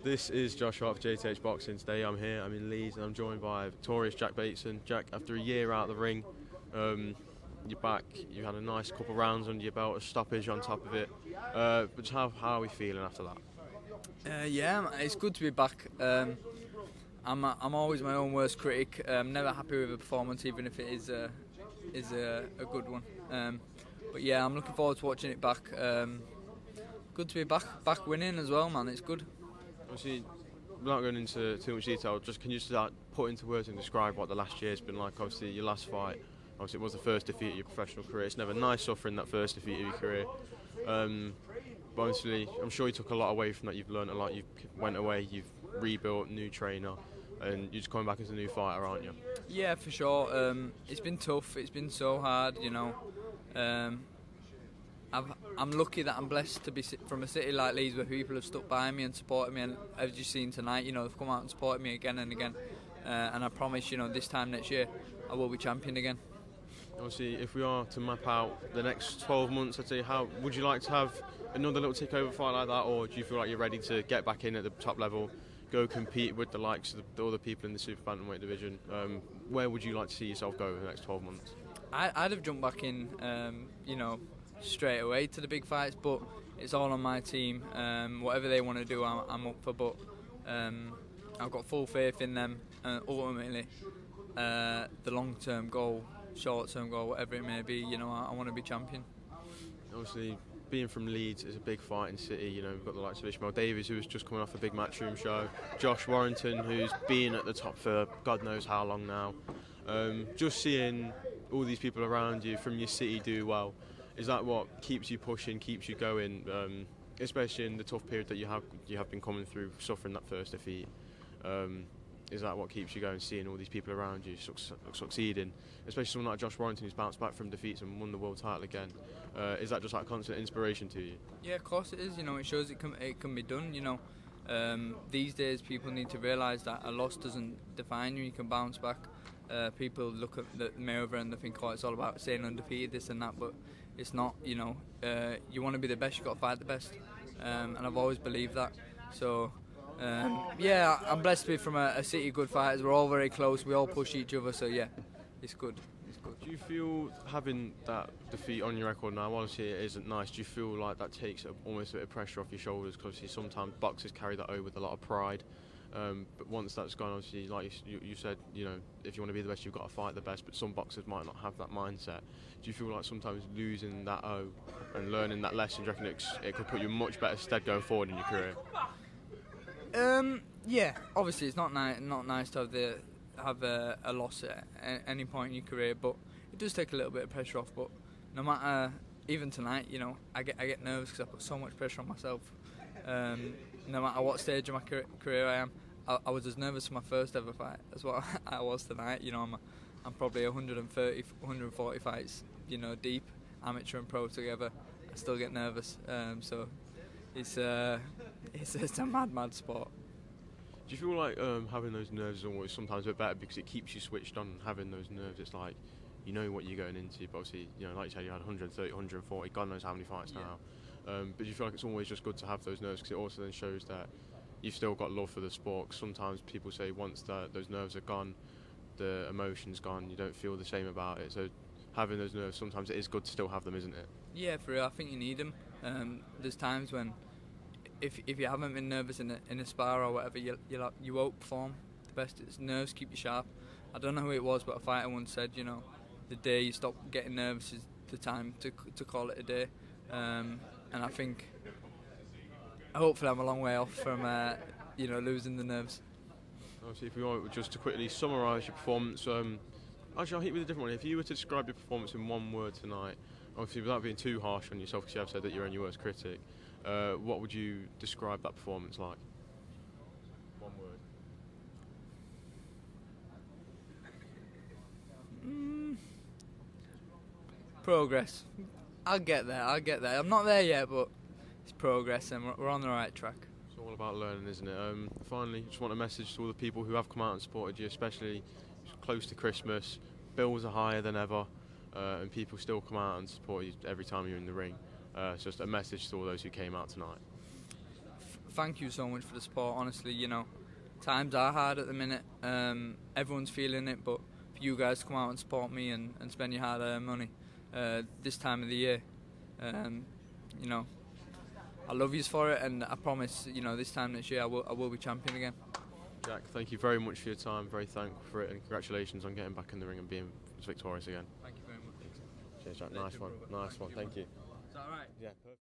This is Josh Hart for JTH Boxing. Today I'm here, I'm in Leeds, and I'm joined by victorious Jack Bateson. Jack, after a year out of the ring, you're back. You had a nice couple of rounds under your belt, a stoppage on top of it. But how are we feeling after that? Yeah, it's good to be back. I'm always my own worst critic. I'm never happy with a performance, even if it is a good one. But yeah, I'm looking forward to watching it back. Good to be back winning as well, man. It's good. Obviously, without going into too much detail, just can you start put into words and describe what the last year's been like? Obviously, your last fight, obviously it was the first defeat of your professional career. It's never nice suffering that first defeat of your career. But obviously, I'm sure you took a lot away from that. You've learned a lot. You've went away. You've rebuilt, new trainer, and you're just coming back as a new fighter, aren't you? Yeah, for sure. It's been tough. It's been so hard, you know. I'm lucky that I'm blessed to be from a city like Leeds, where people have stuck by me and supported me, and as you've seen tonight, you know, they've come out and supported me again and again. And I promise, you know, this time next year, I will be champion again. Obviously, if we are to map out the next 12 months, I'd say, how would you like to have another little takeover fight like that, or do you feel like you're ready to get back in at the top level, go compete with the likes of the other people in the super bantamweight division? Where would you like to see yourself go in the next 12 months? I'd have jumped back in, you know, straight away to the big fights, but it's all on my team. Whatever they want to do, I'm up for. But I've got full faith in them. Ultimately, the long-term goal, short-term goal, whatever it may be, you know, I want to be champion. Obviously, being from Leeds is a big fighting city. You know, we've got the likes of Ishmael Davies, who was just coming off a big Matchroom show, Josh Warrington, who's been at the top for God knows how long now. Just seeing all these people around you from your city do well, is that what keeps you pushing, keeps you going, especially in the tough period that you have been coming through, suffering that first defeat? Is that what keeps you going, seeing all these people around you succeeding, especially someone like Josh Warrington, who's bounced back from defeats and won the world title again? Is that just like constant inspiration to you? Yeah, of course it is. You know, it shows it can be done. You know, these days people need to realise that a loss doesn't define you. You can bounce back. People look at me over and they think, oh, it's all about staying undefeated, this and that, but it's not. You know, you want to be the best, you've got to fight the best, and I've always believed that. So yeah, I'm blessed to be from a city of good fighters. We're all very close, we all push each other, so yeah, it's good. Do you feel having that defeat on your record now, obviously it isn't nice, do you feel like that takes almost a bit of pressure off your shoulders? Because obviously sometimes boxers carry that over with a lot of pride. But once that's gone, obviously, like you said, you know, if you want to be the best, you've got to fight the best. But some boxers might not have that mindset. Do you feel like sometimes losing that and learning that lesson, do you reckon it could put you in much better stead going forward in your career? Yeah, obviously it's not nice to have a loss at any point in your career, but it does take a little bit of pressure off. But no matter, even tonight, you know, I get nervous because I put so much pressure on myself. No matter what stage of my career I am, I was as nervous for my first ever fight as what I was tonight. You know, I'm probably 130, 140 fights, you know, deep, amateur and pro together. I still get nervous, so it's a mad sport. Do you feel like having those nerves is always sometimes a bit better because it keeps you switched on? Having those nerves, it's like you know what you're going into, but obviously, you know, like you said, you had 130, 140, God knows how many fights now. But do you feel like it's always just good to have those nerves because it also then shows that you've still got love for the sport? 'Cause sometimes people say once those nerves are gone, the emotion's gone, you don't feel the same about it. So having those nerves, sometimes it is good to still have them, isn't it? Yeah, for real, I think you need them. There's times when if you haven't been nervous in a spar or whatever, you won't perform the best. It's nerves keep you sharp. I don't know who it was, but a fighter once said, you know, the day you stop getting nervous is the time to call it a day. And I think, hopefully I'm a long way off from, you know, losing the nerves. Obviously, if we want just to quickly summarise your performance, actually I'll hit you with a different one. If you were to describe your performance in one word tonight, obviously without being too harsh on yourself, because you have said that you're only your worst critic, what would you describe that performance like? One word. Progress. I'll get there. I'm not there yet, but it's progress and we're on the right track. It's all about learning, isn't it? Finally, just want a message to all the people who have come out and supported you, especially close to Christmas. Bills are higher than ever, and people still come out and support you every time you're in the ring. It's just a message to all those who came out tonight. thank you so much for the support. Honestly, you know, times are hard at the minute. Everyone's feeling it, but for you guys to come out and support me and spend your hard-earned money this time of the year, you know, I love you for it, and I promise, you know, this time next year I will be champion again. Jack, thank you very much for your time. Very thankful for it, and congratulations on getting back in the ring and being victorious again. Thank you very much. Cheers, Jack. Nice one. Nice one. Thank you. Is that all right? Yeah. Perfect.